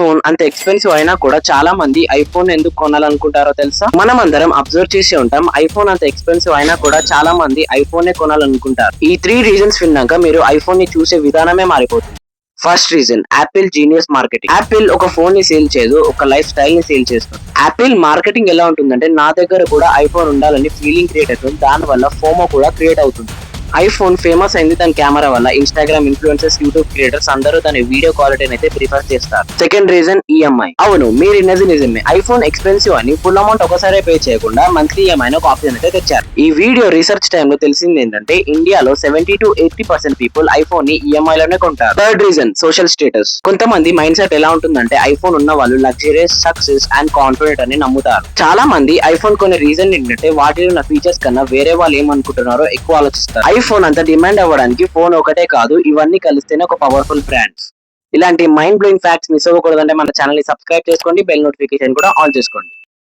Phone అంత expensive అయినా కూడా చాలా మంది ఐఫోన్ ఎందుకు కొనాలనుకుంటారో తెలుసా? మనం అందరం అబ్జర్వ్ చేసి ఉంటాం. ఐఫోన్ అంత ఎక్స్పెన్సివ్ అయినా కూడా చాలా మంది ఐఫోన్ కొనాలనుకుంటారు. ఈ 3 రీజన్స్ విన్నాక మీరు ఐఫోన్ ని చూసే విధానమే మారిపోతుంది. First reason, Apple genius marketing. Apple ఒక ఫోన్ ని సేల్ చేయదు, ఒక లైఫ్ స్టైల్ ని సేల్ చేస్తుంది. యాపిల్ మార్కెటింగ్ ఎలా ఉంటుందంటే, నా దగ్గర కూడా ఐఫోన్ ఉండాలని ఫీలింగ్ క్రియేట్ అవుతుంది. దాని వల్ల ఫోమో కూడా క్రియేట్ అవుతుంది. ఐఫోన్ ఫేమస్ అయింది దాని కెమెరా వల్ల. ఇన్స్టాగ్రామ్ ఇన్ఫ్లుయెన్సర్స్, యూట్యూబ్ క్రియేటర్స్ అందరూ దాని వీడియో క్వాలిటీని అయితే ప్రిఫర్ చేస్తారు. Second reason, EMI. అవును, మీరు ఇన్నది నిజమే. ఐఫోన్ ఎక్స్పెన్సివ్ అని ఫుల్ అమౌంట్ ఒకసారి పే చేయకుండా మంత్లీ ఈఎంఐ ఒక ఆప్షన్ అయితే తెచ్చారు. ఈ వీడియో రీసెర్చ్ టైమ్ లో తెలిసింది ఏంటంటే, ఇండియాలో 70 to 80% పీపుల్ ఐఫోన్ ని ఈఎంఐ లోనే కొంటారు. Third reason, social status. కొంతమంది మైండ్ సెట్ ఎలా ఉంటుందంటే, ఐఫోన్ ఉన్న వాళ్ళు లగ్జరియస్, సక్సెస్ అండ్ కాన్ఫిడెంట్ అని నమ్ముతారు. చాలా మంది ఐఫోన్ కొనే రీజన్ ఏంటంటే, వాటిలో ఉన్న ఫీచర్స్ కన్నా వేరే వాళ్ళు ఏమనుకుంటున్నారో ఎక్కువ ఆలోచిస్తారు. ఐఫోన్ అంత డిమాండ్ అవ్వడానికి ఫోన్ ఒకటే కాదు, ఇవన్నీ కలిస్తేనే ఒక పవర్ఫుల్ బ్రాండ్. ఇలాంటి మైండ్ బ్లోయింగ్ ఫ్యాక్ట్స్ మిస్ అవ్వకూడదంటే మన ఛానల్ ని సబ్స్క్రైబ్ చేసుకోండి, బెల్ నోటిఫికేషన్ కూడా ఆన్ చేసుకోండి.